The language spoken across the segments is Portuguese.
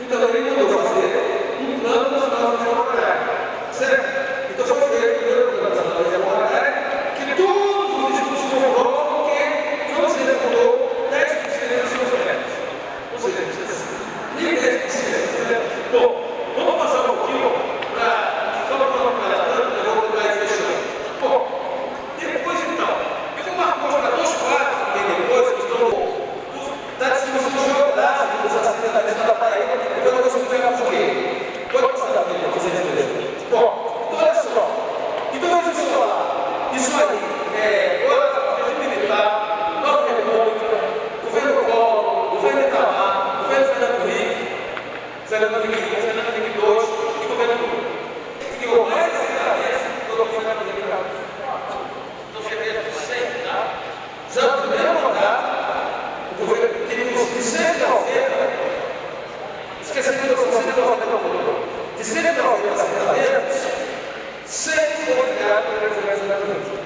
Então ele mandou fazer um plano nacional de reforma agrária, certo? Então foi feito o primeiro plano nacional de reforma agrária, que todos os estudos comprovam que não se executou 10% dos seus projetos. Ou seja, nem 10%. Bom, vamos passar um pouquinho para só para não ficar tanto, eu vou botar aí fechando. Bom, depois então, eu vou mostrar dois quadros que tem depois, que estão da distribuição geográfica dos assentamentos da Paraíba, eu não consigo pegar por quê? Pode passar da Bíblia, vocês entenderam? Bom, então olha só. Então veja só, isso aí agora regime militar, nova república, governo Collor, governo Itamar, governo Fernando Henrique, Fernando Henrique I, Fernando Henrique II e governo Lula. Criou mais assentamentos do que o Fernando Henrique II. Então você veja que sempre, tá? Já no primeiro mandato, o governo teve de 190, esquecendo de 190, de 190 assentamentos, 100 foram criados pela Presidência da República.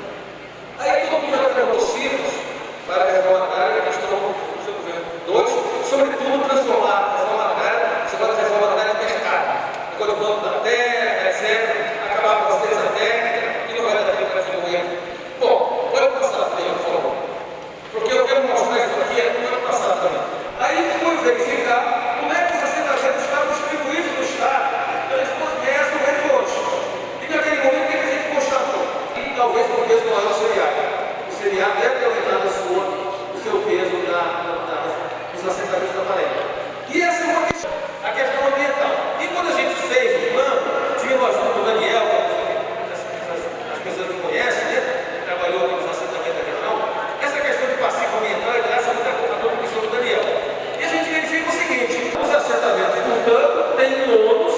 Aí todo mundo já perguntou cifras para a reforma agrária, que estão no seu governo. Dois, sobretudo, transformar a reforma agrária, chamada reforma agrária de mercado. Agora o plano da terra, etc., acabar com a certeza técnica e não vai dar tempo para desenvolver. Bom, pode passar também, por favor. Porque eu quero mostrar isso aqui, pode passar também. Aí depois verificar como é que os assentamentos estavam distribuídos no Estado, pelas suas guerras do governo hoje. E naquele momento, o que a gente constatou? E talvez por peso maior do seriado. O seriado deve ter aumentado o seu peso nos assentamentos da Paraíba. E essa é uma questão, a questão ambiental. E quando a gente fez o plano, tivemos a ajuda do Daniel, as pessoas que conhecem, né? Que trabalhou com os assentamentos da região. Essa questão de passivo ambiental é graças à contribuição do Daniel. E a gente verifica o seguinte: os assentamentos, portanto, têm um ônus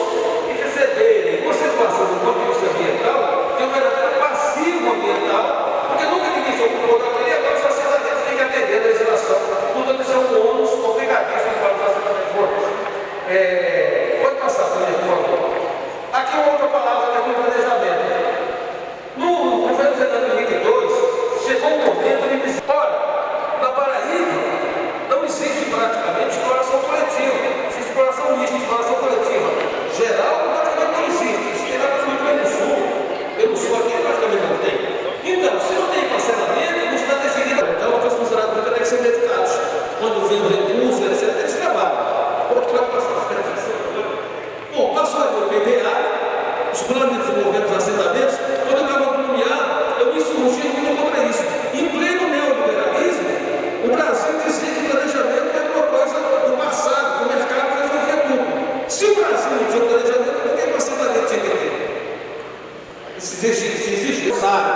de receberem uma situação do ponto de vista ambiental, que é um verdadeiro passivo ambiental, porque nunca ninguém se ocupou daquele, e agora os assentamentos têm que atender a legislação. Portanto, isso é um ônus obrigatíssimo para os assentamentos fortes. Pode passar para mim, por favor. Aqui uma outra palavra que é o planejamento. No governo Fernando Henrique II, chegou um momento de dizer: ora, na Paraíba não existe praticamente exploração coletiva. Existe exploração mista, exploração coletiva geral, praticamente não existe. Isso tem nada muito pelo sul. Pelo sul aqui praticamente não tem. Então, se não tem parcelamento, não está definido. Então, os funcionários públicos têm que ser dedicados. Quando vem o recurso, etc., eles trabalham. Bom, passou a PDA, os planos de desenvolvimento dos assentamentos. Quando eu estava no nomeado, eu me insurgi muito contra isso. Em pleno neoliberalismo, o Brasil dizia que o planejamento era uma coisa do passado, que o mercado resolvia tudo. Se o Brasil não tinha planejamento, por que o assentamento tinha que ter? Se existe, sabe?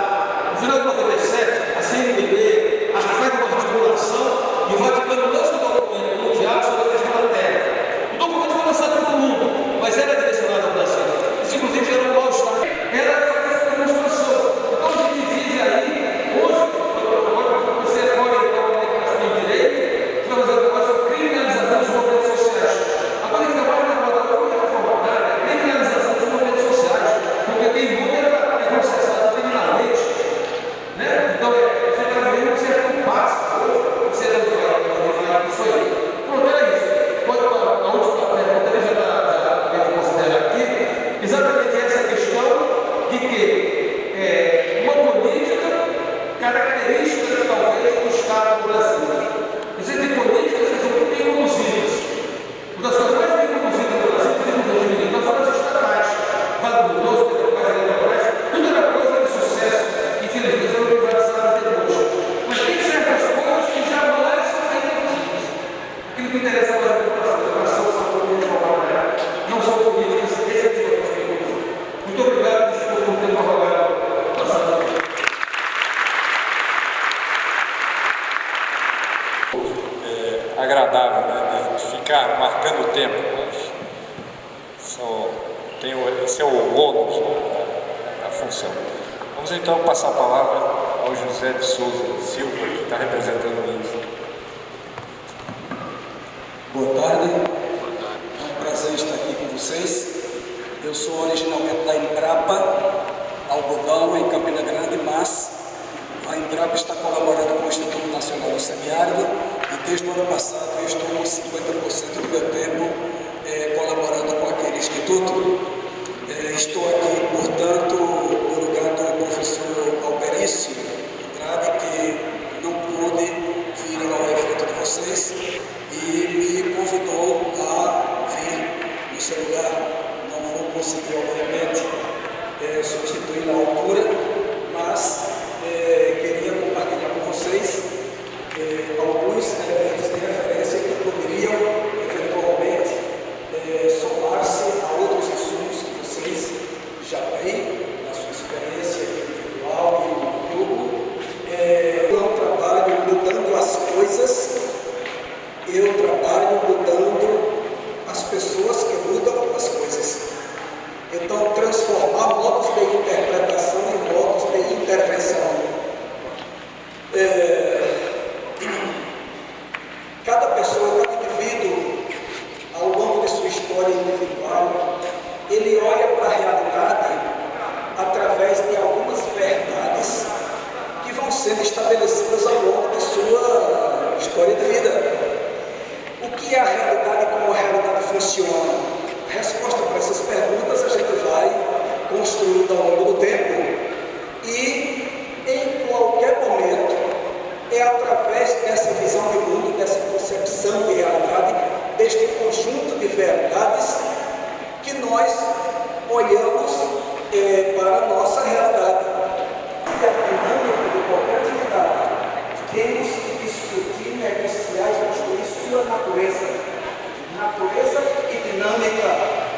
No final de 97, a CNBB, a faz uma articulação e o Vaticano lança um documento mundial sobre a questão da terra. O documento foi lançado para o mundo, mas era direcionado ao Brasil. Isso, inclusive, era um mal-estar. Era essa demonstração. Então, a gente vive aí, hoje, você pode ir no direito, vamos fazer uma coisa criminalização dos movimentos sociais. Agora, a gente trabalha na roda da outra forma, a criminalização dos movimentos sociais, porque quem luta é processado criminalmente. Né? Então, você está vendo que você é um passo, você não vai isso aí. Pronto, era isso. Pode falar, a última pergunta, ele já considera aqui, exatamente essa questão de que uma política característica, talvez, do Estado do Brasil. Existem políticas que são muito bem conduzidas. Uma das coisas mais bem conduzidas do Brasil, inclusive, não foram as estatais. Vale do Doce, tudo era coisa de sucesso, infelizmente, eu não tenho várias áreas depois. Mas tem certas coisas que jamais são bem conduzidas. Aquilo que interessa mais a população são políticas, não são políticas efetivamente bem conduzidas. Muito obrigado, desculpa por ter prorrogado a passada. Agradável, né? De ficar marcando o tempo, mas esse é o ônus da função. Vamos então passar a palavra ao José de Souza Silva, que está representando o INSS. Boa tarde, é um prazer estar aqui com vocês. Eu sou originalmente da Embrapa, algodão, em Campina Grande, mas a Embrapa está colaborando com o Instituto Nacional do Semiárido e desde o ano passado eu estou com 50% do meu tempo colaborando com aquele instituto. Estou aqui, portanto, no lugar do professor Alberício Andrade, que não pôde vir ao evento de vocês e me convidou a vir no seu lugar. Não vou conseguir, obviamente, substituir na altura, mas queria compartilhar com vocês alguns elementos de referência que poderiam, eventualmente, somar-se a outros insumos que vocês já têm na sua experiência individual e no grupo. Eu não trabalho mudando as coisas, eu trabalho mudando as pessoas que mudam as coisas. Então, transformar modos de interpretação em modos de intervenção. Cada pessoa, cada indivíduo, ao longo de sua história individual, ele olha para a realidade através de algumas verdades que vão sendo estabelecidas ao longo de sua história de vida. O que é a realidade e como a realidade funciona? A resposta para essas perguntas a gente vai construindo ao longo do tempo. E em qualquer momento é através dessa visão de mundo, dessa concepção de realidade, deste conjunto de verdades que nós olhamos para a nossa realidade. E a dinâmica de qualquer atividade temos que discutir, negociar e construir sua natureza e dinâmica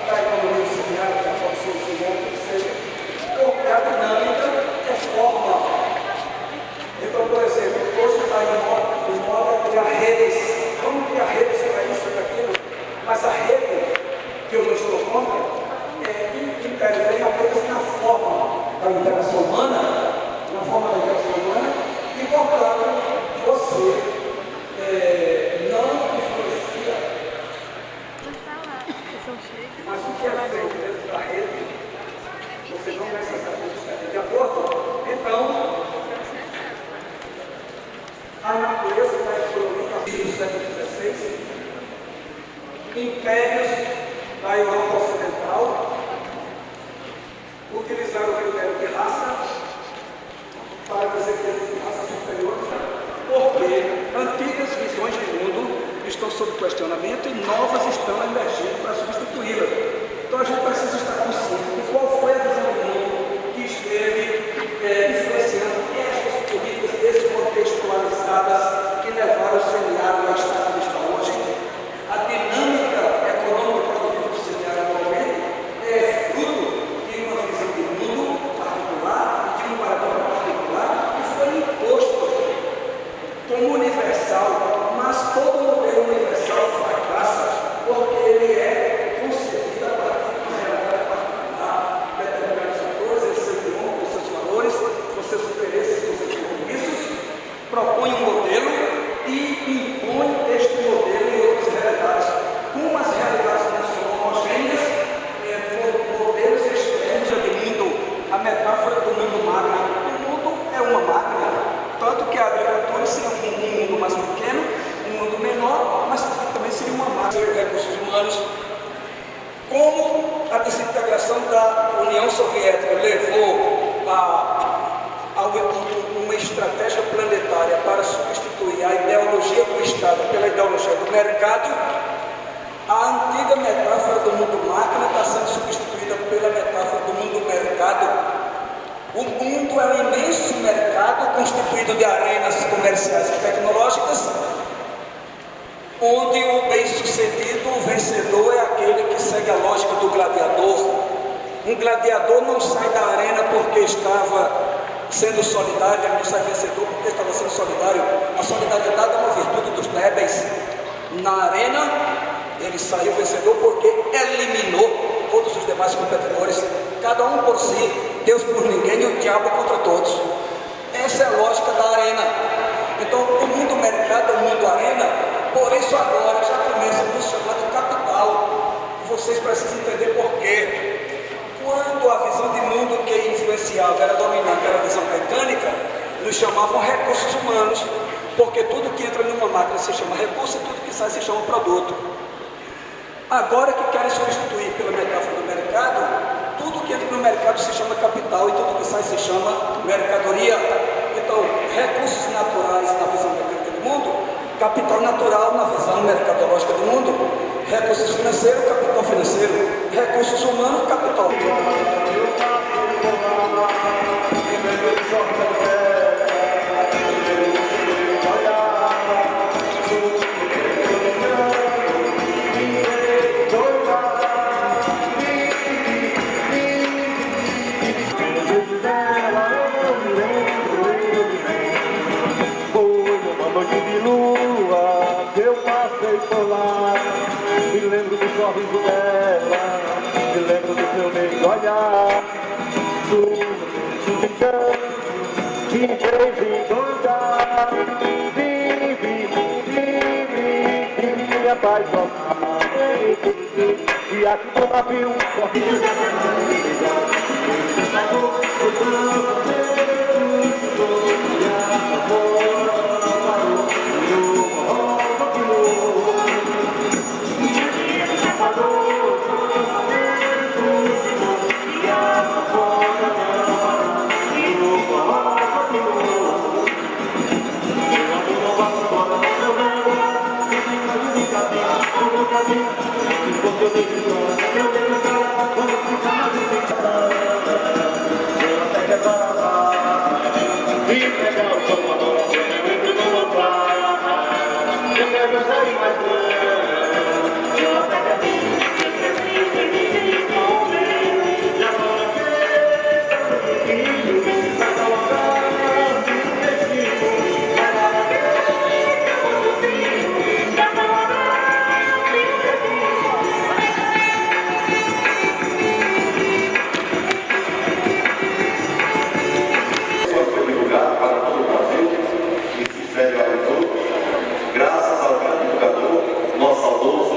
da economia auxiliar, da produção auxiliar, porque a dinâmica é forma. Então, por exemplo, hoje está em moda criar redes. Vamos criar redes para isso e para aquilo, mas a rede, que eu não estou contra, intervém apenas na forma da interação humana, e, portanto, você não influencia. Mas o que é feito dentro da rede, você não necessariamente está de acordo. Então, a natureza da economia do século XVI, impérios da Europa Ocidental utilizaram o critério de raça para dizer que eles raças superiores, porque antigas visões de mundo estão sob questionamento e novas estão emergindo para substituí-las. Então a gente precisa estar consciente de qual foi a visão de mundo que esteve influenciando essas políticas descontextualizadas que levaram o semiárido ao estado que está hoje. A dinâmica econômica produtiva do semiárido atualmente é fruto de uma visão de mundo particular, de um paradigma particular, que foi imposto como universal, mas todo modelo universal fracassa, porque ele é concebido a partir de uma realidade particular, determinados fatores, ele sempre rompe com seus valores, com seus interesses, com seus compromissos, propõe um modelo e impõe este modelo em outras realidades. Como as realidades não são homogêneas, modelos extremos de mundo, a metáfora do mundo máquina. O mundo é uma máquina, tanto que a agricultura seria um mundo mais pequeno, um mundo menor, mas também seria uma máquina de recursos humanos. Como a desintegração da União Soviética levou a uma estratégia planetária para substituir a ideologia do Estado pela ideologia do mercado, a antiga metáfora do mundo máquina está sendo substituída pela metáfora do mundo mercado. O mundo é um imenso mercado constituído de arenas comerciais e tecnológicas, onde o bem-sucedido, o vencedor, é aquele que segue a lógica do gladiador. Um gladiador não sai da arena porque estava sendo solidário, ele não sai vencedor porque estava sendo solidário. A solidariedade é uma virtude dos débeis. Na arena, ele saiu vencedor porque eliminou todos os demais competidores, cada um por si, Deus por ninguém e o diabo contra todos. Essa é a lógica da arena. Então, o mundo mercado é o mundo arena, por isso agora já começa a nos chamar de capital. Vocês precisam entender por quê. Quando a visão de mundo que influenciava era dominante, era a visão mecânica, nos chamavam recursos humanos, porque tudo que entra numa máquina se chama recurso e tudo que sai se chama produto. Agora que querem substituir pela metáfora do mercado, tudo que entra no mercado se chama capital e tudo que sai se chama mercadoria. Então, recursos naturais na visão mecânica do mundo, capital natural na visão mercadológica do mundo, recursos financeiros, capital financeiro, recursos humanos, capital humano. Eu passei por lá, me lembro do sorriso dela, me lembro do seu lindo olhar, do que me fez endoidar, vive, me apaixonar, e aqui do navio, graças ao grande educador, nosso saudoso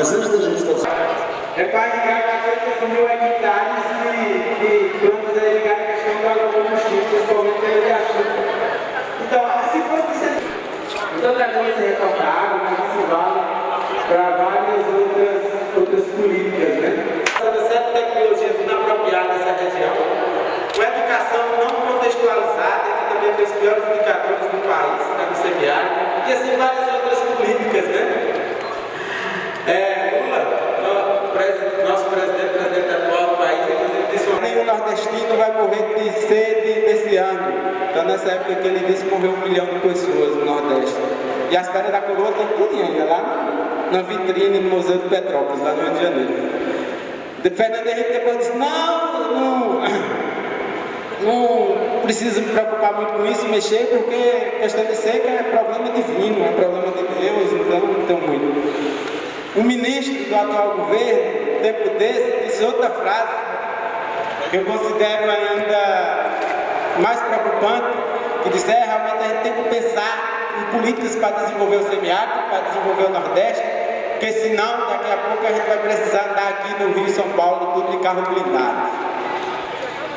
Mas antes da gente estar... É para ligar a 8 mil hectares de plantas aí ligadas à questão do agrocombustível, principalmente a irrigação. Então, se fosse tanta coisa retornada, mas isso vale para várias outras políticas, né? Toda certa tecnologia inapropriada nessa região, com educação não contextualizada, que também tem os piores indicadores do país, né, do semiárido, e assim várias outras políticas, né? Nosso presidente atual do país, inclusive, disse que nenhum nordestino vai morrer de sede esse ano. Então, nessa época que ele disse, morreu 1 milhão de pessoas no Nordeste. E as pedras da coroa tem tudo ainda lá na vitrine do Museu de Petrópolis, lá no Rio de Janeiro. Fernando Henrique depois disse, não preciso me preocupar muito com isso, mexer, porque questão de seca é problema divino, é problema de Deus, então não tem muito. O ministro do atual governo, tempo desse, disse outra frase que eu considero ainda mais preocupante, que disse, realmente a gente tem que pensar em políticas para desenvolver o semiárido, para desenvolver o Nordeste, porque senão daqui a pouco a gente vai precisar andar aqui no Rio e São Paulo tudo de carro blindado.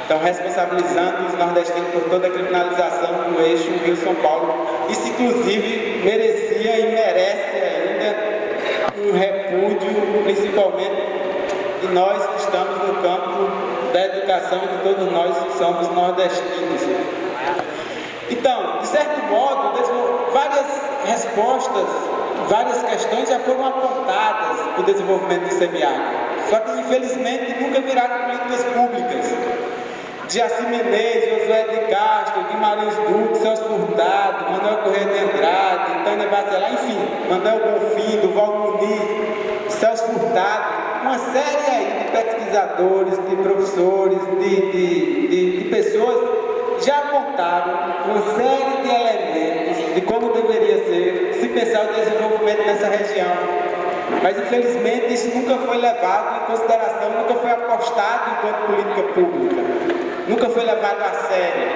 Então, responsabilizando os nordestinos por toda a criminalização do eixo Rio-São Paulo. Isso, inclusive, merecia e merece ainda um repúdio, principalmente de nós que estamos no campo da educação e de todos nós que somos nordestinos. Então, de certo modo, várias respostas, várias questões já foram apontadas para o desenvolvimento do semiárido. Só que, infelizmente, nunca viraram políticas públicas. Jaci Menezes, Josué de Castro, Guimarães Duque, Celso Furtado, Manuel Corrêa de Andrade, Tânia Bacelar, enfim, Manuel Bonfim, Duval Muniz, Celso Furtado, uma série aí de pesquisadores, de professores, de pessoas já apontaram uma série de elementos de como deveria ser se pensar o desenvolvimento nessa região. Mas, infelizmente, isso nunca foi levado em consideração, nunca foi apostado enquanto política pública, nunca foi levado a sério.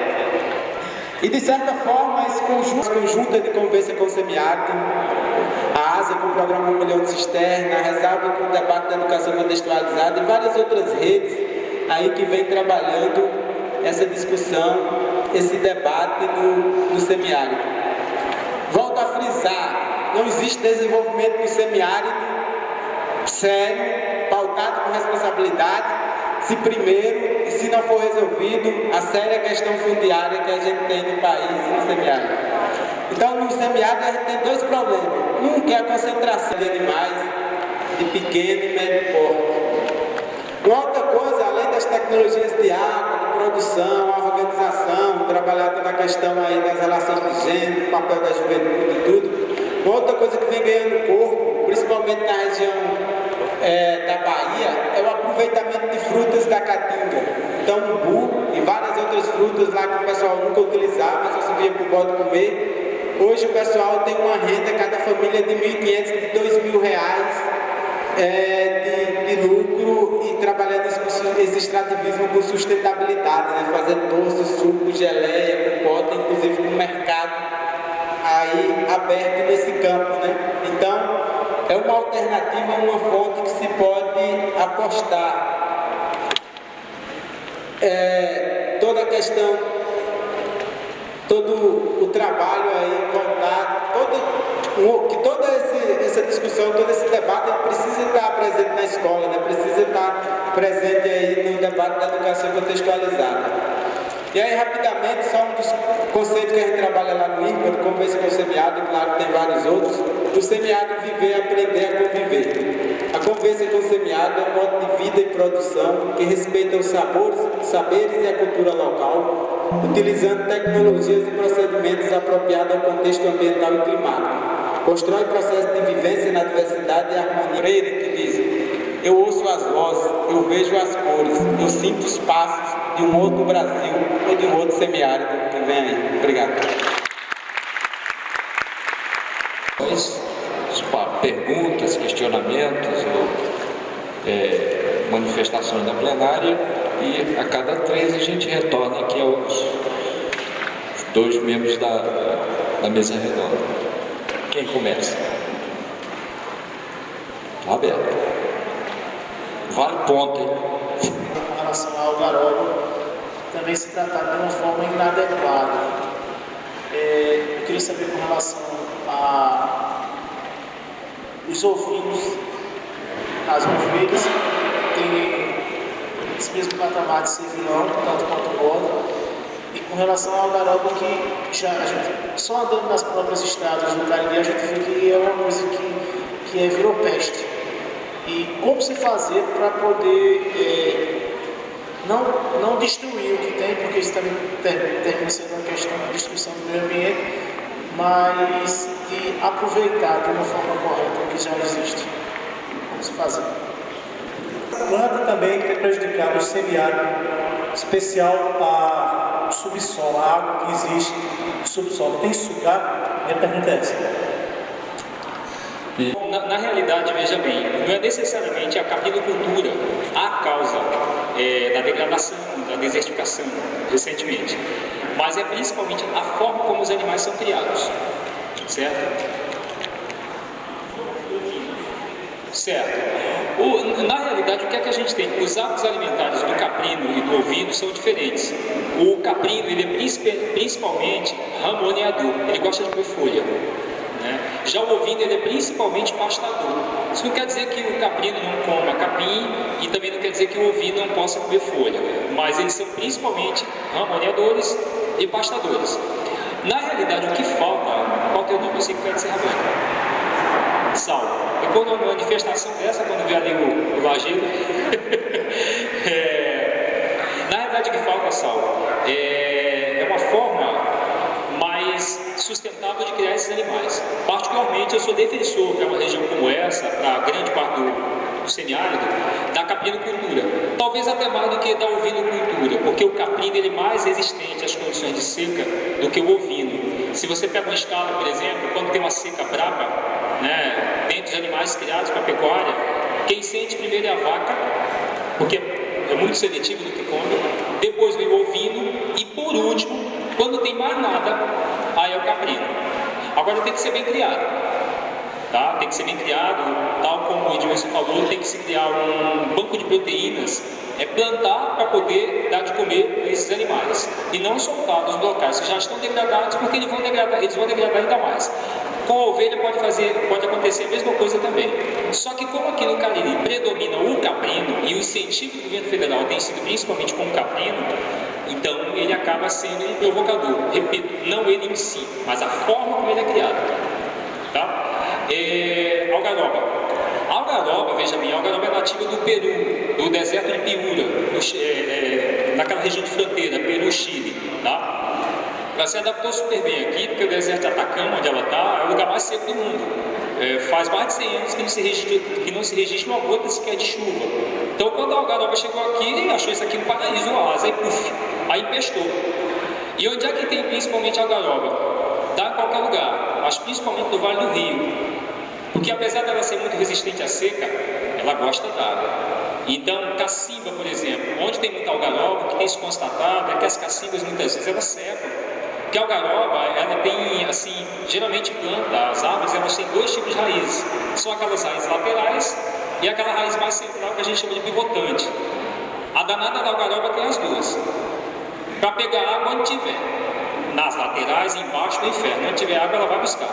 E, de certa forma, esse conjunto de convivência com o semiárido, a ASA com o programa 1 Milhão de Cisterna, a Resalva com o debate da educação contextualizada e várias outras redes aí que vem trabalhando essa discussão, esse debate do semiárido. Volto a frisar, não existe desenvolvimento no semiárido sério, pautado com responsabilidade, se primeiro, e se não for resolvido, a séria questão fundiária que a gente tem no país e no semiárido. Então, no semiárido a gente tem dois problemas. Um que é a concentração de animais de pequeno e médio porte. Uma outra coisa, além das tecnologias de água, de produção, a organização, trabalhar toda a questão aí das relações de gênero, o papel da juventude e tudo. Uma outra coisa que vem ganhando corpo, principalmente na região da Bahia, é o aproveitamento de frutas da caatinga. Então, umbu e várias outras frutas lá que o pessoal nunca utilizava, só se via por modo de comer. Hoje o pessoal tem uma renda, cada família, de R$ 1.500, de R$ 2.000 de lucro e trabalhando esse extrativismo com sustentabilidade, né? Fazendo doce, suco, geleia, compota, inclusive com o mercado aí aberto nesse campo, né? Então, é uma alternativa, uma fonte que se pode apostar. Toda a questão, todo o trabalho aí voltado, que toda essa discussão, todo esse debate precisa estar presente na escola, né? Precisa estar presente aí no debate da educação contextualizada. E aí, rapidamente, só um dos conceitos que a gente trabalha lá no IRCA, de convivência com o semiárido, claro que tem vários outros, do semiárido viver e aprender a conviver. A convivência com o semiárido é um modo de vida e produção que respeita os saberes e a cultura local, utilizando tecnologias e procedimentos apropriados ao contexto ambiental e climático. Constrói processo de vivência na diversidade e harmonia. Freire que diz: eu ouço as vozes, eu vejo as cores, eu sinto os passos de um outro Brasil ou de um outro semiárido que vem aí. Obrigado. Perguntas, questionamentos, manifestações da plenária, e a cada 3 a gente retorna aqui aos 2 membros da mesa redonda. Quem começa? Está aberto. Vale ponto, hein? Com relação ao garoto, também se tratar de uma forma inadequada. Eu queria saber com relação a os ovinos, as ovelhas têm esse mesmo patamar de servilão, tanto quanto boda, e com relação ao garoto, que já a gente, só andando nas próprias estradas do Cariri, a gente vê que é uma coisa que virou peste. E como se fazer para poder não destruir o que tem, porque isso também termina sendo uma questão de destruição do meio ambiente, mas de aproveitar de uma forma correta o que já existe. Como se fazer? A planta também tem prejudicado o semiárido, especial o subsolo, a água que existe no subsolo. Tem sugado? Minha pergunta é essa. Na realidade, veja bem, não é necessariamente a capinocultura a causa da degradação, da desertificação recentemente, mas é principalmente a forma como os animais são criados, certo? Certo. Na realidade, o que é que a gente tem? Os hábitos alimentares do caprino e do ovino são diferentes. O caprino, ele é principalmente ramoneador, ele gosta de comer folha. né? Já o ovino ele é principalmente pastador. Isso não quer dizer que o caprino não coma capim e também não quer dizer que o ovino não possa comer folha, mas eles são principalmente ramoneadores e pastadores. Na realidade, o que falta, qual é o nome? Eu sei que quer dizer sal. Depois de uma manifestação dessa, quando vier ali o lajeiro, na realidade o que falta é sal. É uma forma mais sustentável de criar esses animais. Particularmente, eu sou defensor para uma região como essa, para grande parte do semiárido, da caprinocultura. Talvez até mais do que da ovinocultura, porque o caprino ele é mais resistente às condições de seca do que o ovino. Se você pega uma escala, por exemplo, quando tem uma seca braba, né, dentre os animais criados para a pecuária, quem sente primeiro é a vaca, porque é muito seletivo do que come, depois vem o ovino e por último, quando tem mais nada, aí é o caprino. Agora tem que ser bem criado, tá? Tem que ser bem criado, tal como o Edilson falou, tem que se criar um banco de proteínas, plantar para poder dar de comer a esses animais e não soltar nos locais que já estão degradados, porque eles vão degradar ainda mais. Com a ovelha pode acontecer a mesma coisa também. Só que como aqui no Cariri predomina o caprino e o incentivo do governo federal tem sido principalmente com o caprino, então ele acaba sendo um provocador. Repito, não ele em si, mas a forma como ele é criado. Tá? Algaroba. A algaroba, veja bem, a algaroba é nativa do Peru, do deserto de Piura, naquela região de fronteira, Peru-Chile. Tá? Ela se adaptou super bem aqui, porque o deserto de Atacama, onde ela está, é o lugar mais seco do mundo. Faz mais de 100 anos que não se registra uma gota sequer de chuva. Então, quando a algaroba chegou aqui, achou isso aqui um paraíso, um oásis, aí puf, aí empestou. E onde é que tem principalmente a algaroba? Dá em qualquer lugar, mas principalmente no Vale do Rio. Porque apesar dela ser muito resistente à seca, ela gosta d'água. Então, cacimba, por exemplo, onde tem muita algaroba, o que tem se constatado é que as cacimbas muitas vezes elas secam. Porque a algaroba, ela tem, assim, geralmente planta, as árvores, elas têm dois tipos de raízes. São aquelas raízes laterais e aquela raiz mais central que a gente chama de pivotante. A danada da algaroba tem as duas. Para pegar água onde tiver. Nas laterais, embaixo do inferno. Onde tiver água, ela vai buscar.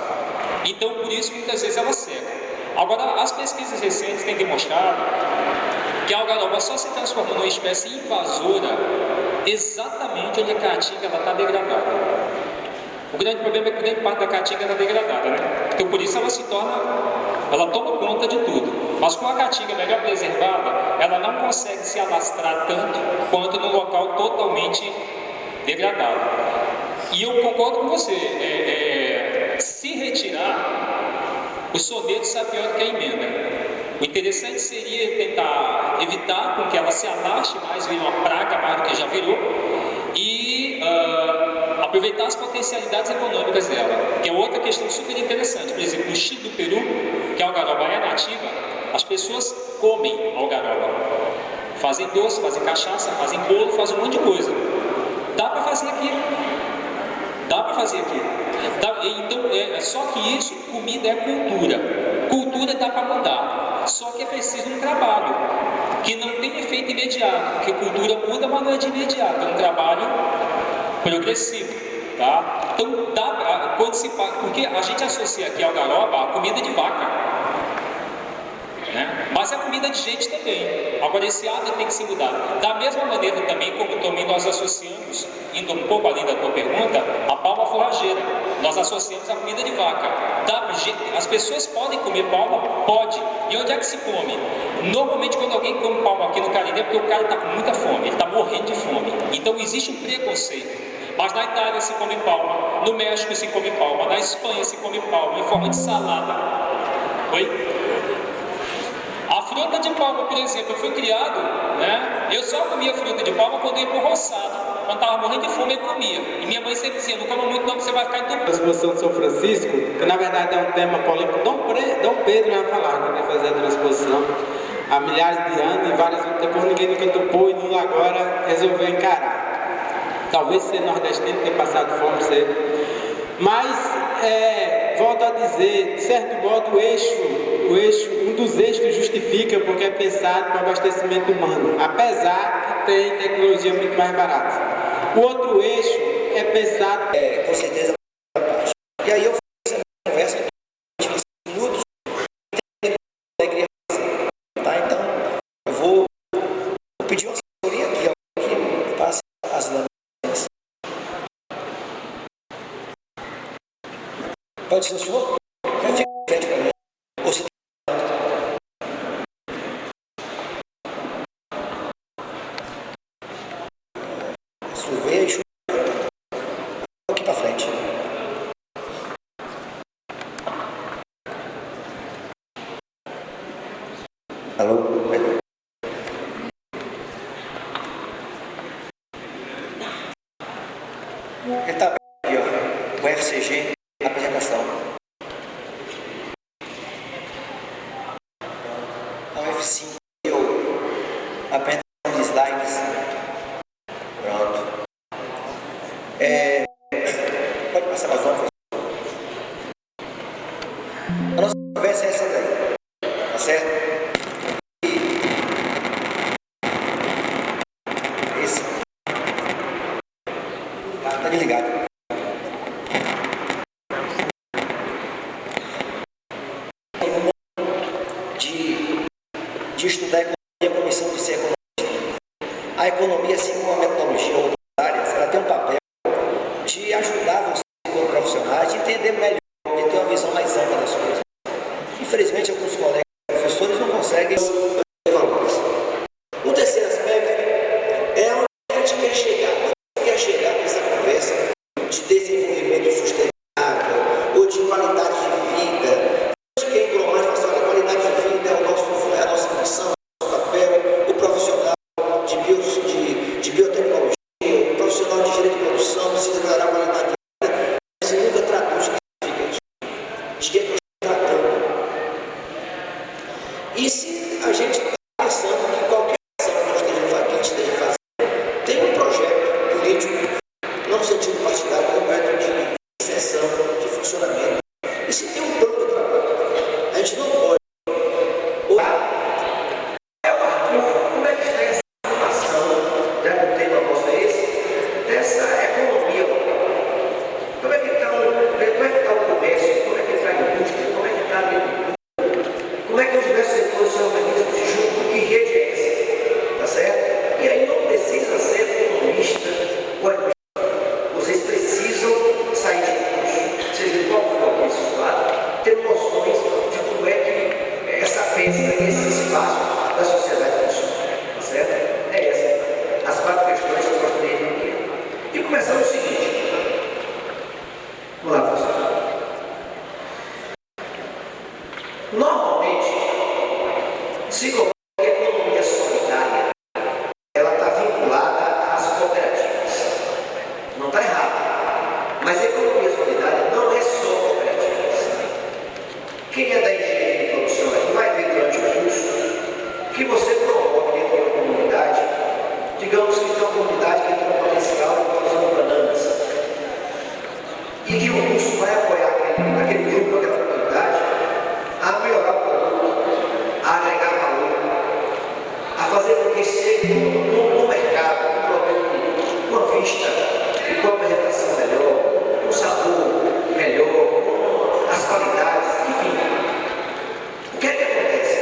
Então, por isso, muitas vezes ela seca. Agora, as pesquisas recentes têm demonstrado que a algaroba só se transforma numa espécie invasora exatamente onde a caatinga está degradada. O grande problema é que grande parte da caatinga está degradada, né? Então, por isso ela toma conta de tudo. Mas com a caatinga melhor preservada, ela não consegue se alastrar tanto quanto num local totalmente degradado. E eu concordo com você, se retirar, o soneto sai pior do que a emenda. O interessante seria tentar evitar com que ela se alaste mais, vire uma praga mais do que já virou, e aproveitar as potencialidades econômicas dela, que é outra questão super interessante. Por exemplo, no Chile do Peru, que a algaroba é nativa, as pessoas comem algaroba. Fazem doce, fazem cachaça, fazem bolo, fazem um monte de coisa. Dá para fazer aqui. Dá para fazer aqui. Então, só que isso, comida é cultura. Cultura dá para mudar. Só que é preciso um trabalho que não tem efeito imediato, porque cultura muda, mas não é de imediato, é um trabalho progressivo, tá? Então dá para participar, porque a gente associa aqui algaroba a comida de vaca, né? Mas é comida de gente também. Agora esse hábito tem que se mudar. Da mesma maneira também como também nós associamos, indo um pouco além da tua pergunta, a palma forrageira. Nós associamos a comida de vaca. As pessoas podem comer palma? Pode. E onde é que se come? Normalmente quando alguém come palma aqui no Cariri é porque o cara está com muita fome, ele está morrendo de fome. Então existe um preconceito. Mas na Itália se come palma, no México se come palma, na Espanha se come palma em forma de salada. Oi? A fruta de palma, por exemplo, eu fui criado, né? Eu só comia fruta de palma quando ia pro roçado. Quando estava morrendo de fome, eu comia. E minha mãe sempre dizia, não coma muito não, você vai ficar entupido. A transposição de São Francisco, que na verdade é um tema polêmico, Dom Pedro já falava que ia fazer a transposição há milhares de anos, e várias outras, depois ninguém nunca topou, e Lula agora resolveu encarar. Talvez ser nordestino, ter passado fome, ser. Mas, volto a dizer, de certo modo, um dos eixos justifica porque é pensado para o abastecimento humano, apesar que tem tecnologia muito mais barata. O outro eixo é pensado... Com certeza, e aí eu fiz a conversa Pode ser o senhor? Não fica de frente para mim. Você vejo aqui para frente. Alô? Ele está aqui, ó, o FCG, apresentação. A F5, apresentação de slides. Pronto. Pode passar mais uma. A nossa conversa é essa daí, tá certo? Esse. Tá desligado. De estudar economia com a missão de ser economista. A economia, assim como a metodologia ou outras áreas, ela tem um papel de ajudar você, como profissionais, a entender melhor e ter uma visão mais ampla das coisas. Infelizmente, alguns colegas professores não conseguem valores. O terceiro aspecto é onde a gente quer chegar. Você quer chegar nessa conversa de desenvolvimento sustentável ou de qualidade de vida. Quem englobar e falar, a qualidade de vida é a nossa função, o nosso papel, o profissional de biotecnologia, o profissional de engenharia de produção precisa declarar qualidade de vida, mas você nunca traduz o que significa isso. De que nós estamos tratando. E se a gente está pensando que qualquer ação que nós esteja fazendo tem um projeto político, não no sentido partidário, tem um projeto de inserção, de funcionamento, e se tem um plano de trabalho, a gente não pode. Como é que está essa situação, já que o tema nosso é esse, dessa economia local? Como é que está o comércio? Como é que está a indústria? Como é que está a agricultura? Como é que os diversos setores se organizam, se juntam? Que rede é essa? Tá certo? E aí não precisa ser economista ou economista. Vocês precisam sair de curso, seja qual for isso lá, ter noções de como é que essa peça, esse espaço da sociedade funciona. Tá certo? É essa. As 4 questões que eu gostaria de entender. E começando o seguinte. Vamos lá, professor. Normalmente, se coloca que a economia solidária, ela está vinculada às cooperativas. Não está errado. Mas a economia solidária não é só cooperativas. Quem é da engenharia de produção aqui vai ver durante o curso que você promove dentro de uma comunidade, digamos que tem uma comunidade que tem um potencial de produção de bananas, e que o curso vai apoiar aquele grupo, aquela comunidade, a melhorar o produto, a agregar valor, a fazer com que chegue no mercado um produto com uma vista e com a apresentação melhor, com um sabor melhor, com as qualidades, enfim. O que é que acontece?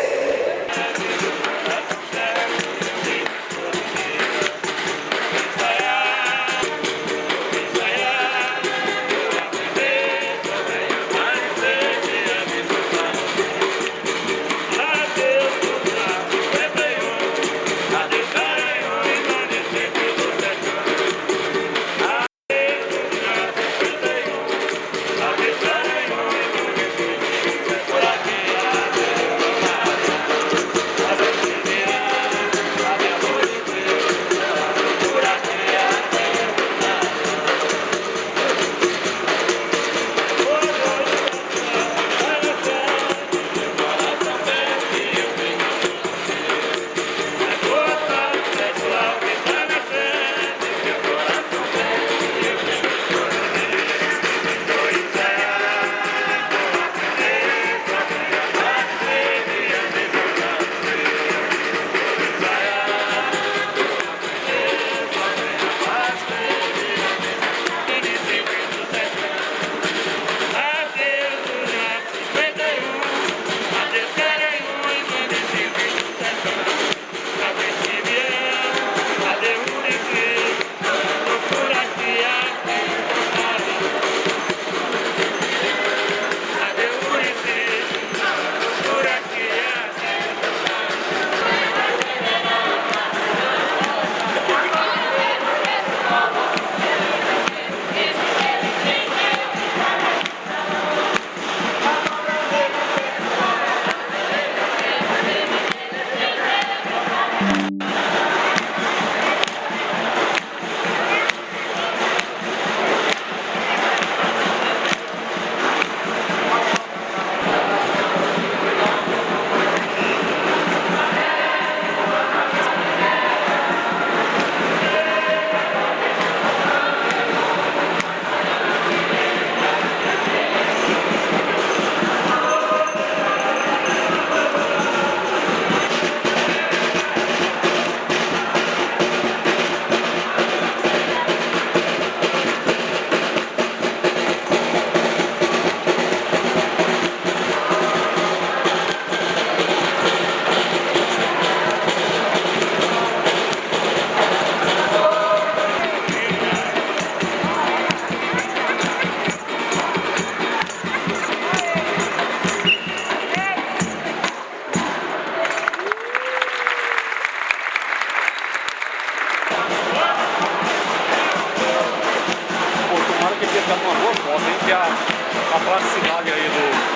ficar com uma boa foto, hein? Que a praticidade aí do...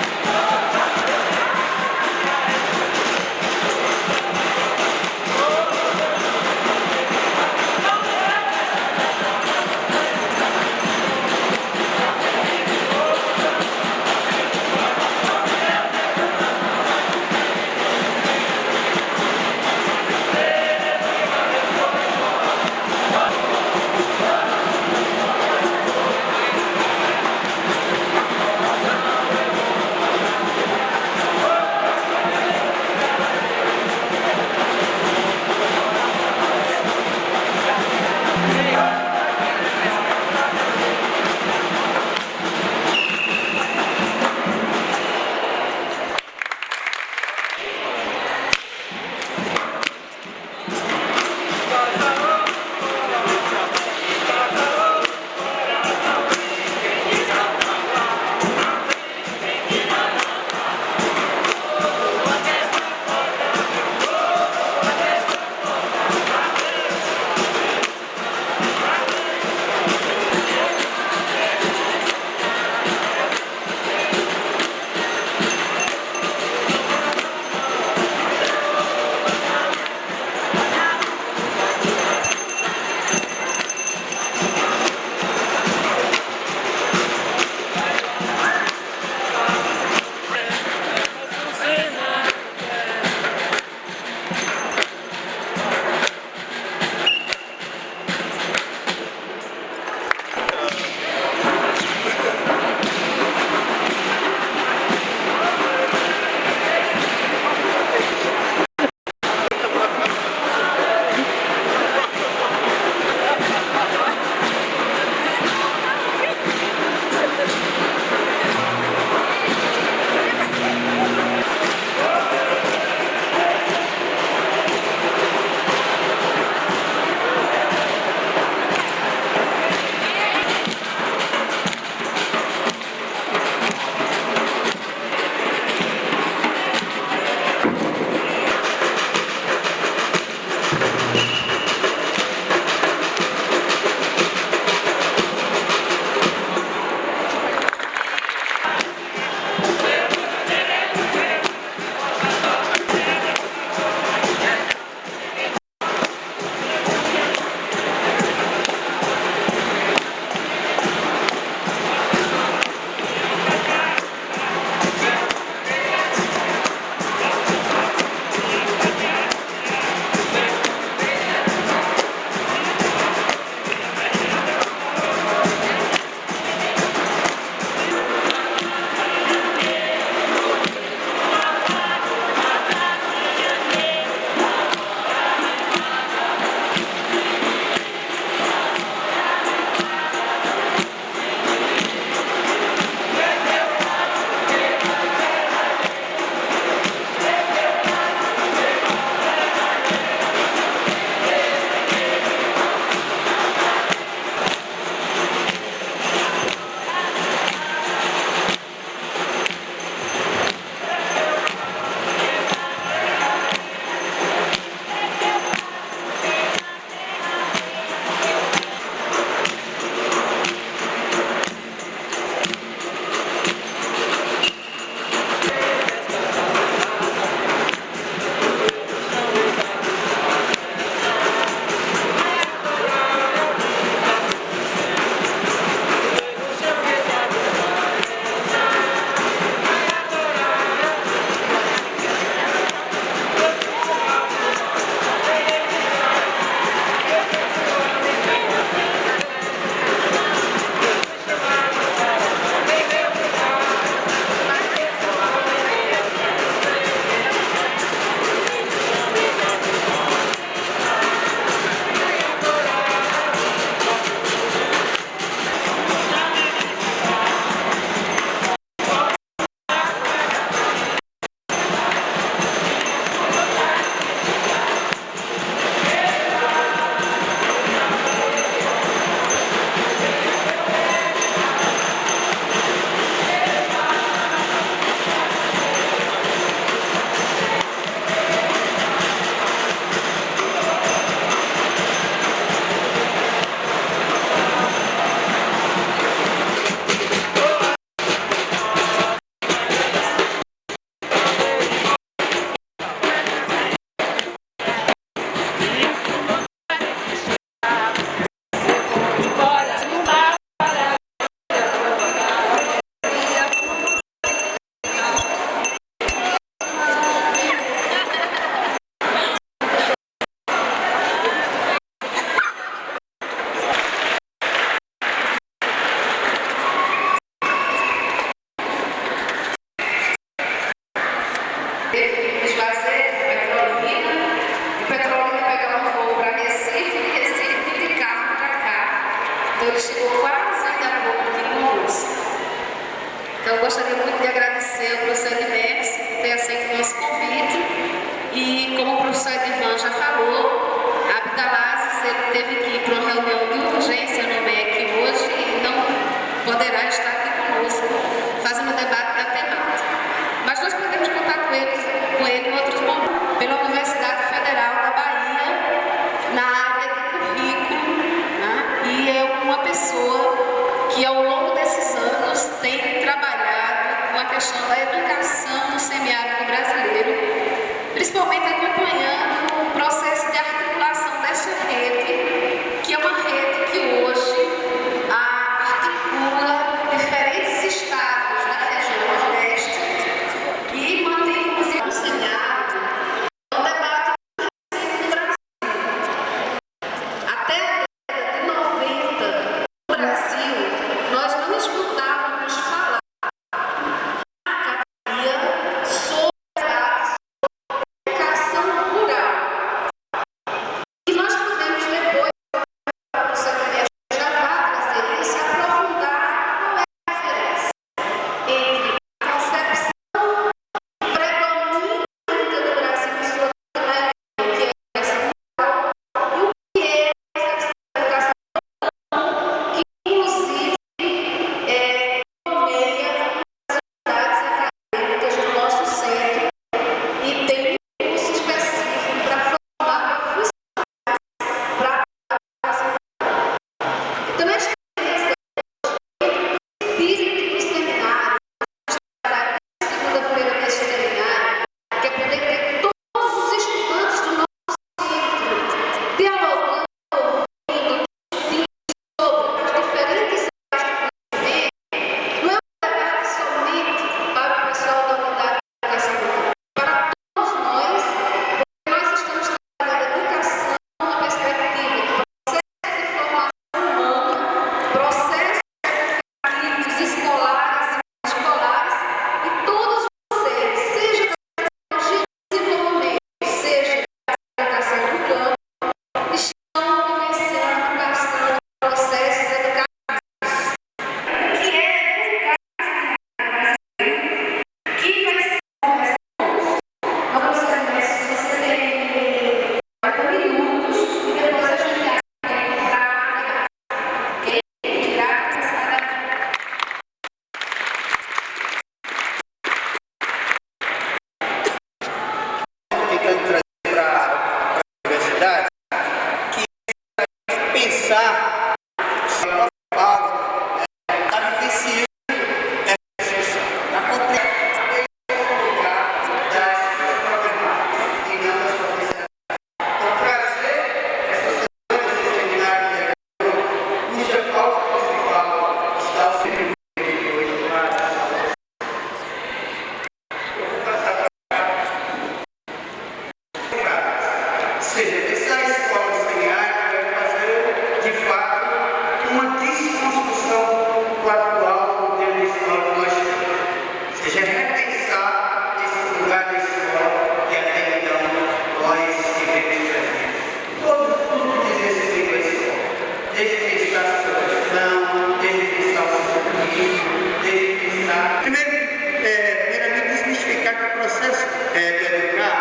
Então ele chegou quase ainda há pouco aqui conosco. Então eu gostaria muito de agradecer ao professor Edmex por ter aceito o nosso convite. E como o professor Edivan já falou, Abdalazes ele teve que ir para uma reunião de urgência no MEC hoje e não poderá estar aqui conosco fazendo o debate da temática. Mas nós podemos contar com ele em outros momentos, pela Universidade Federal da Bahia, na área de currículo, né? E é uma pessoa que ao longo desses anos tem trabalhado com a questão da educação no semiárido brasileiro, principalmente acompanhando o processo de articulação dessa rede, que é uma rede que hoje articula diferentes estados da região Nordeste e mantém, inclusive, o semiárido, um debate recente no Brasil. Até a década de 90, no Brasil, nós não escutávamos falar na academia sobre educação rural. E nós podemos depois, a professora já vai trazer isso, aprofundar qual é a diferença entre a concepção predominante do Brasil em sua totalidade, que é a educação rural, e o que é essa educação rural, que inclusive nomeia as unidades acadêmicas do nosso centro e tem um curso específico para formar profissionais para a educação rural. Então, a experiência o espírito do seminário, na segunda-feira deste seminário, que é poder ter todos os estudantes do nosso centro dialogando, ouvindo, discutindo sobre as diferentes áreas do conhecimento, não é um debate somente para o pessoal da unidade de educação rural, para todos nós, porque nós estamos trabalhando a educação na perspectiva do processo de formação humana, processos educativos escolares e escolares, e todos vocês, seja da tecnologia de desenvolvimento, seja da educação do campo, estão vivenciando bastante processos educativos. O que é educar que vai ser a professora, se você tem 40 minutos e depois a gente vai para ok? Graças a Deus. Tentando trazer para a universidade, que pensar se o Paulo está vivenciando essa discussão, está compreendendo então, trazer essa semana de seminário cuja pauta principal está o serviço de hoje seja, essa escola semiária vai fazer, de fato, uma desconstrução do atual modelo de escola que nós temos. Ou seja, repensar esse lugar da escola que até então nós tivemos presente. Tudo diz respeito à escola. Desde pensar a sua gestão, desde pensar o seu currículo, desde pensar... Primeiramente, desmistificar que o processo de educar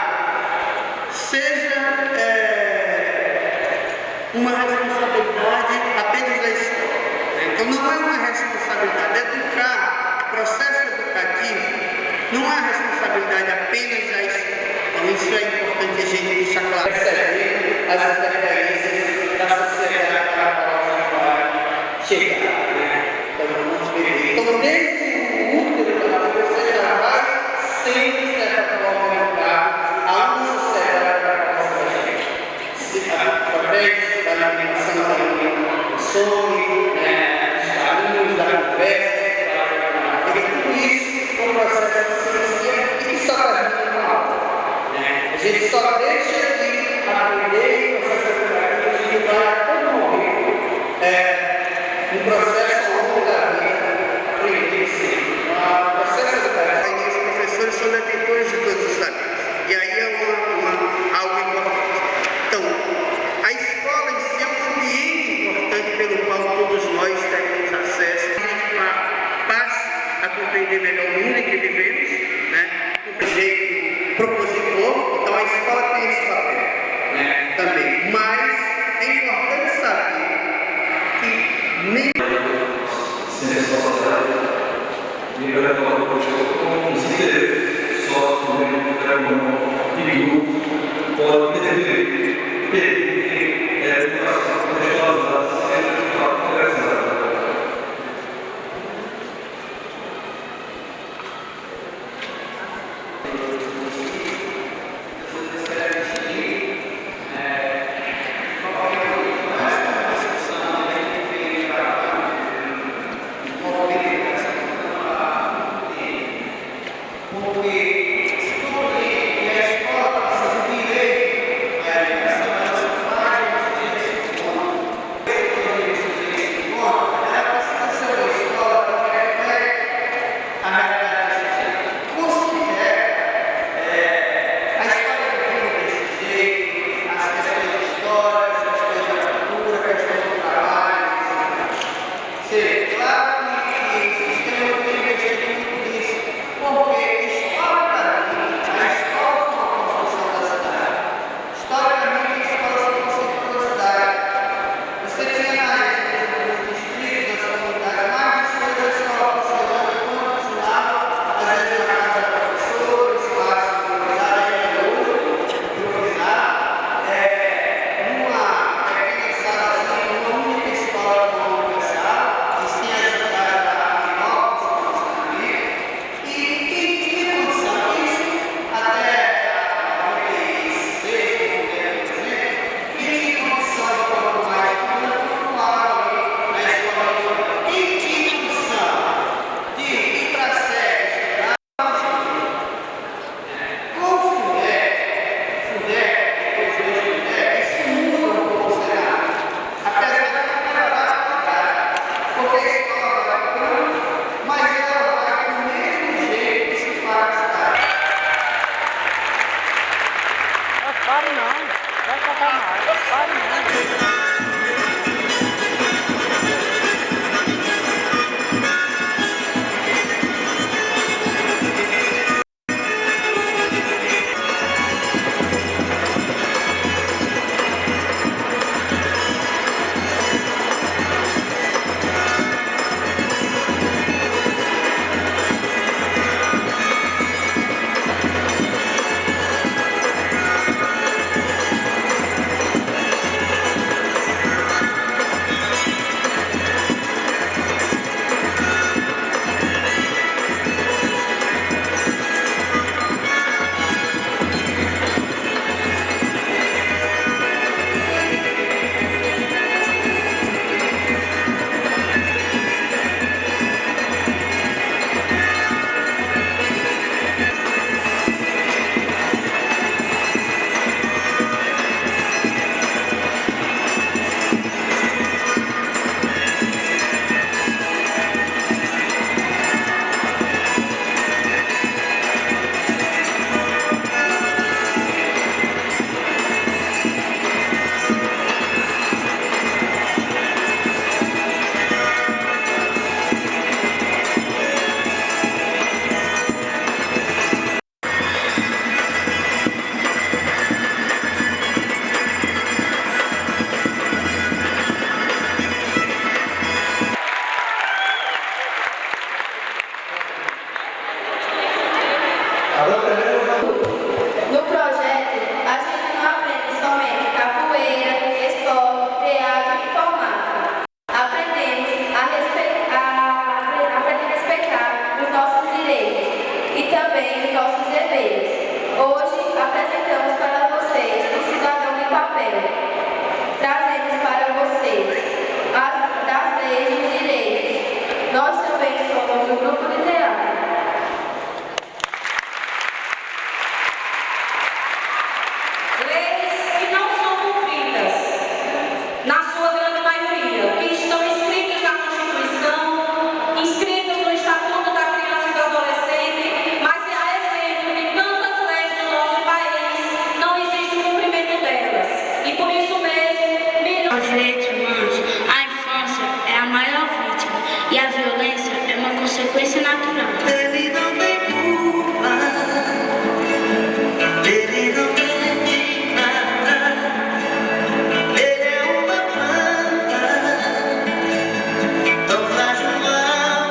seja uma responsabilidade apenas da escola. Então, não é uma responsabilidade. Educar, o processo educativo, não é uma responsabilidade apenas da escola. Então, isso é importante a gente deixar claro. Perceber as interferências da sociedade para a qual vai chegar. Então, desde o útero da pessoa já vai sempre, de certa forma, educar a uma sociedade para a qual vai chegar. Através da alimentação da consome, os caminhos da conversa, tudo isso é um processo de ciência e que só termina com aula. A gente só deixa de aprender o processo educativo e vai a todo momento um processo ao longo da vida aprender sempre. O processo educativo, os professores são detentores de todos os saberes. E aí é algo importante. Então, a escola em si é um ambiente importante pelo qual todos nós sociedade, e eu retorno com os interesses sócios do movimento e grupo podem intervir, pedir educação religiosa sempre conversada. No projeto, a gente não aprende somente capoeira, esporte, teatro e informática. Aprendemos a respeitar os nossos direitos e também os nossos deveres. Hoje apresentamos para vocês o cidadão de papel. Trazemos para vocês das leis e os direitos. Nós também somos um grupo de teatro. Leis que não são cumpridas, na sua grande maioria, que estão inscritas na Constituição, inscritas no Estatuto da Criança e do Adolescente, mas a exemplo de tantas leis do nosso país, não existe o cumprimento delas. E por isso mesmo, Os direitos humanos, a infância é a maior vítima e a violência é uma consequência natural. Ele não tem culpa, ele não tem nada, ele é uma planta tão frágil, mal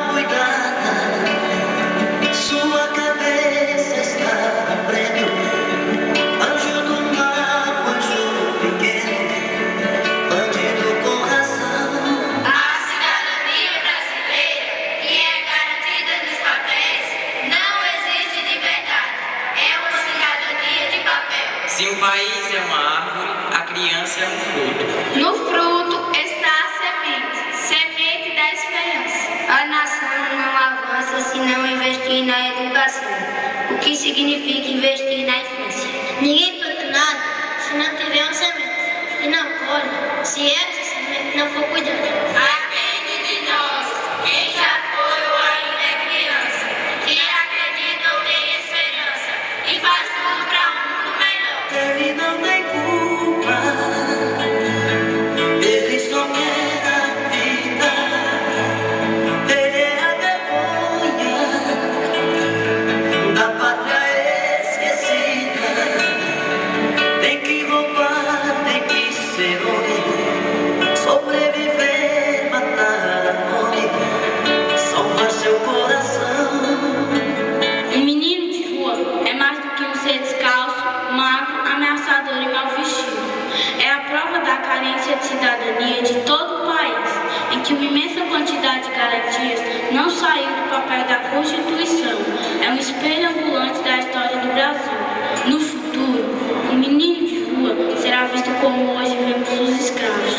significa investir na infância. Ninguém planta nada se não tiver uma semente. E não colhe se essa semente não for cuidada. Aprende de nós, quem já foi ou ainda é criança, que acredita ou tem esperança e faz tudo para um mundo melhor. Ele não tem culpa, ele só quer a vida. Ele é a vergonha da pátria esquecida. Tem que roubar, tem que ser homem, sobreviver, matar a fome, salvar seu coração. Um menino de rua é mais do que um ser descalço, magro, ameaçador e mal vestido. É a prova da carência de cidadania de todo o país, em que uma imensa quantidade de garantias não saiu do papel da Constituição. É um espelho ambulante da história do Brasil. No futuro, o menino de rua será visto como hoje vemos os escravos.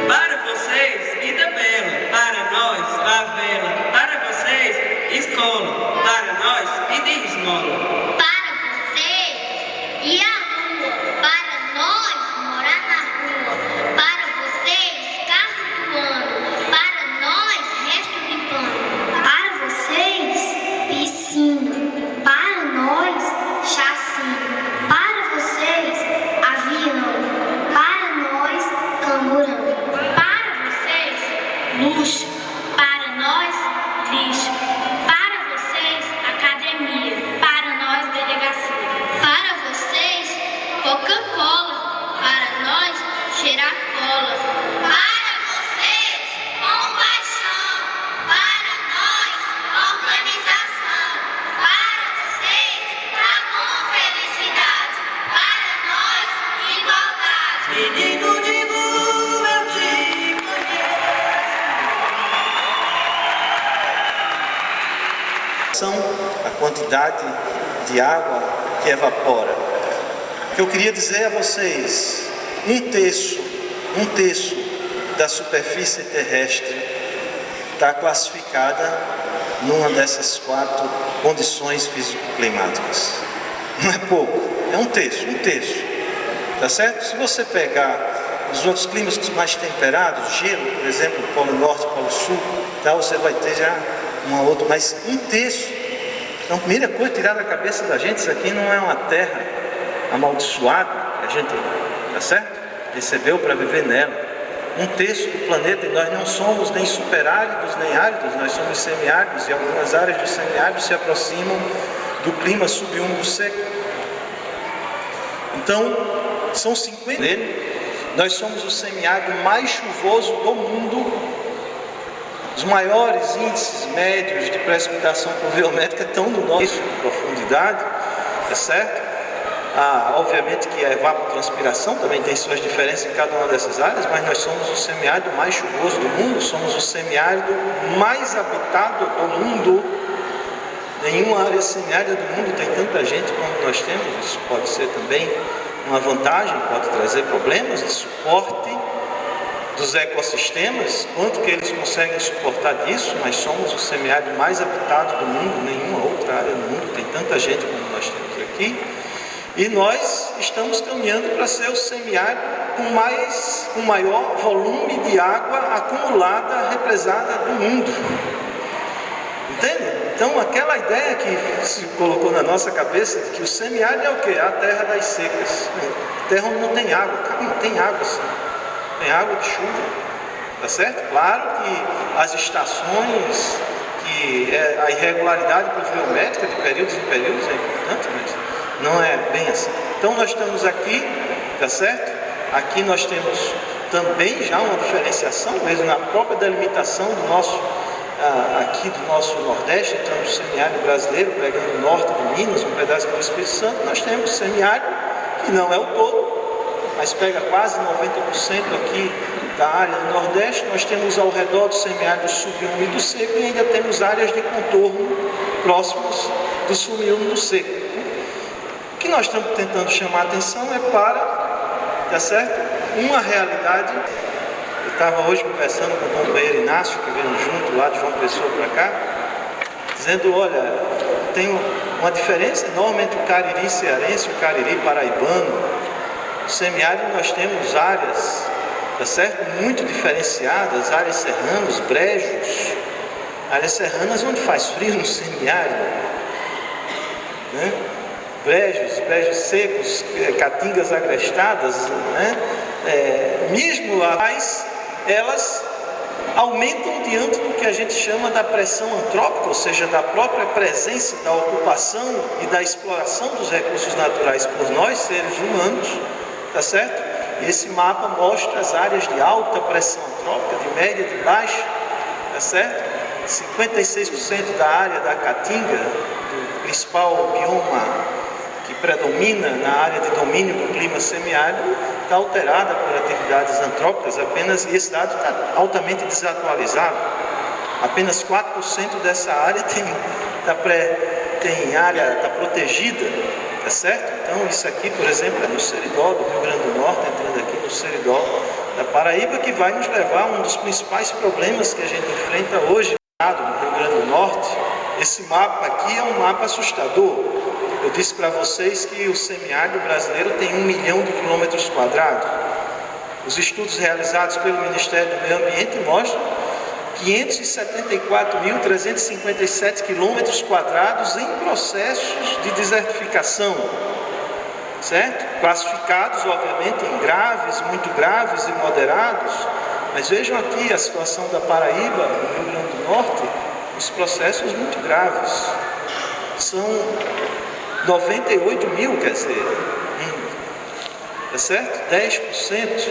Para vocês, vida bela, para nós, favela, para vocês, escola, para nós, pedir esmola. Para vocês e a lua, para nós morar na rua, para vocês carro do ano, para nós resto de pano, para vocês piscina, para nós chacina, para vocês avião, para nós camburão, para vocês luxo, para nós lixo, para vocês academia, para nós delegacia, para vocês Coca-Cola, para nós cheirar cola, para vocês compaixão, para nós organização, para vocês amor, felicidade, para nós igualdade. Menino de rua, eu te São a quantidade de água que evapora. O que eu queria dizer a vocês, um terço da superfície terrestre está classificada numa dessas 4 condições físico-climáticas. Não é pouco, é um terço, tá certo? Se você pegar os outros climas mais temperados, gelo, por exemplo, Polo Norte, Polo Sul, tá, você vai ter já uma outra, mas um terço. Então, a primeira coisa, tirar da cabeça da gente, isso aqui não é uma terra amaldiçoada, que a gente, tá certo? Recebeu para viver nela. Um terço do planeta, e nós não somos nem superáridos nem áridos, nós somos semiáridos, e algumas áreas do semiárido se aproximam do clima subúmido seco. Então, são 50 nele. Nós somos o semiárido mais chuvoso do mundo. Os maiores índices médios de precipitação pluviométrica estão no nosso profundidade, é certo? Obviamente que a evapotranspiração também tem suas diferenças em cada uma dessas áreas, mas nós somos o semiárido mais chuvoso do mundo, somos o semiárido mais habitado do mundo. Nenhuma área semiárida do mundo tem tanta gente como nós temos. Isso pode ser também uma vantagem, pode trazer problemas de suporte dos ecossistemas, quanto que eles conseguem suportar disso, mas somos o semiárido mais habitado do mundo, nenhuma outra área do mundo tem tanta gente como nós temos aqui, e nós estamos caminhando para ser o semiárido com o maior volume de água acumulada, represada do mundo. Entende? Então aquela ideia que se colocou na nossa cabeça de que o semiárido é o quê? A terra das secas, a terra onde não tem água. Não tem água sim. Tem água de chuva, tá certo? Claro que as estações, que a irregularidade pluviométrica de períodos em períodos é importante, mas não é bem assim. Então nós estamos aqui, tá certo? Aqui nós temos também já uma diferenciação, mesmo na própria delimitação do nosso, aqui do nosso Nordeste, então do semiárido brasileiro, pegando o norte de Minas, um pedaço do Espírito Santo, nós temos semiárido, que não é o todo, mas pega quase 90% aqui da área do Nordeste. Nós temos ao redor do semiárido subúmido do seco e ainda temos áreas de contorno próximas do subúmido do seco. O que nós estamos tentando chamar a atenção é para, tá certo? Uma realidade. Eu estava hoje conversando com o companheiro Inácio, que veio junto lá de João Pessoa para cá, dizendo, olha, tem uma diferença enorme entre o Cariri cearense e o Cariri paraibano. No semiárido nós temos áreas, tá certo? Muito diferenciadas, áreas serranas, brejos, áreas serranas onde faz frio no semiárido, né? Brejos secos, caatingas agrestadas, né? Mesmo mas elas aumentam diante do que a gente chama da pressão antrópica, ou seja, da própria presença da ocupação e da exploração dos recursos naturais por nós, seres humanos, tá certo? E esse mapa mostra as áreas de alta pressão antrópica, de média, de baixa, tá certo? 56% da área da Caatinga, do principal bioma que predomina na área de domínio do clima semiárido, está alterada por atividades antrópicas. Apenas esse dado está altamente desatualizado. Apenas 4% dessa área tem área, está protegida, tá certo? Então isso aqui, por exemplo, é no Seridó do Rio Grande do Norte, entrando aqui no Seridó da Paraíba, que vai nos levar a um dos principais problemas que a gente enfrenta hoje no Rio Grande do Norte. Esse mapa aqui é um mapa assustador. Eu disse para vocês que o semiárido brasileiro tem 1 milhão de quilômetros quadrados. Os estudos realizados pelo Ministério do Meio Ambiente mostram 574.357 quilômetros quadrados em processos de desertificação, certo? Classificados, obviamente, em graves, muito graves e moderados. Mas vejam aqui a situação da Paraíba, no Rio Grande do Norte, os processos muito graves. São 98 mil, quer dizer, tá certo? 10%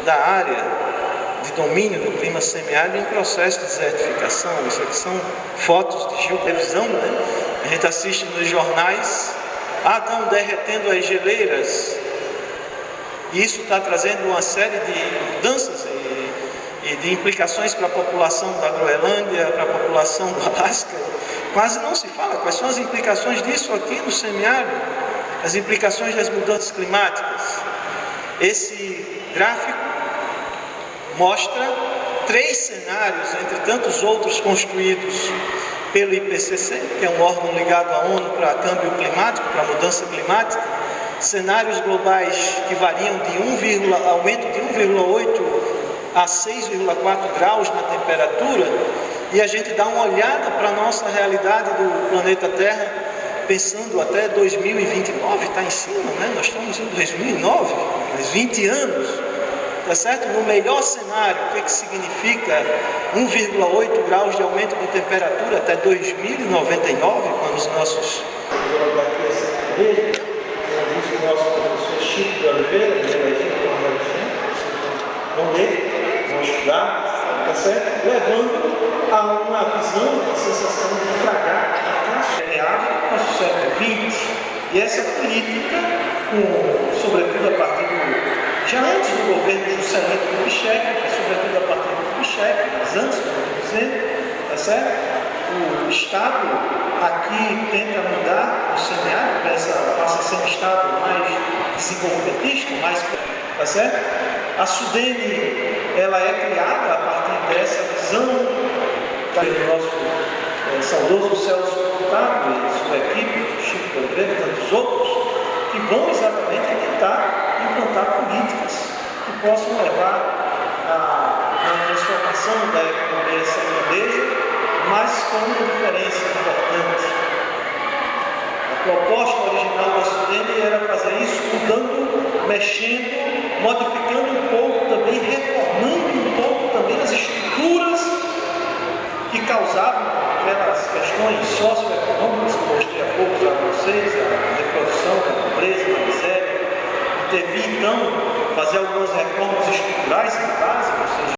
da área de domínio do clima semiárido em processo de desertificação. Isso aqui são fotos de geotelevisão, né? A gente assiste nos jornais, estão derretendo as geleiras. E isso está trazendo uma série de mudanças e de implicações para a população da Groenlândia, para a população do Alasca. Quase não se fala quais são as implicações disso aqui no semiárido, as implicações das mudanças climáticas. Esse gráfico mostra 3 cenários, entre tantos outros construídos pelo IPCC, que é um órgão ligado à ONU para câmbio climático, para mudança climática, cenários globais que variam de aumento de 1,8 a 6,4 graus na temperatura. E a gente dá uma olhada para a nossa realidade do planeta Terra, pensando até 2029, está em cima, né? Nós estamos em 2009, mais 20 anos, tá certo? No melhor cenário, o que significa 1,8 graus de aumento de temperatura até 2099, quando os nossos... Como disse o nosso professor Chico de Oliveira, vão ler, vão estudar, tá certo? Levando a uma visão, a sensação de fracasso real no século XX. E essa política, sobretudo a partir já antes do governo Juscelino Kubitschek, sobretudo a partir do Kubitschek, mas antes, como eu estou dizendo, tá certo? O Estado aqui tenta mudar o semiárido, passa a ser um Estado mais desenvolvimentista, mais, tá certo? A Sudene, ela é criada a partir dessa visão do nosso saudoso Celso Furtado e sua equipe, Chico de Oliveira e tantos outros, que vão exatamente tentar implantar políticas que possam levar à transformação da economia sertaneja, mas com uma diferença importante. A proposta original da Sudene era fazer isso mudando, mexendo, modificando um pouco também, reformando um pouco também as estruturas que causavam aquelas questões socioeconômicas que mostrei há pouco a vocês, a reprodução da pobreza, da miséria, e teve então fazer algumas reformas estruturais em base, ou seja,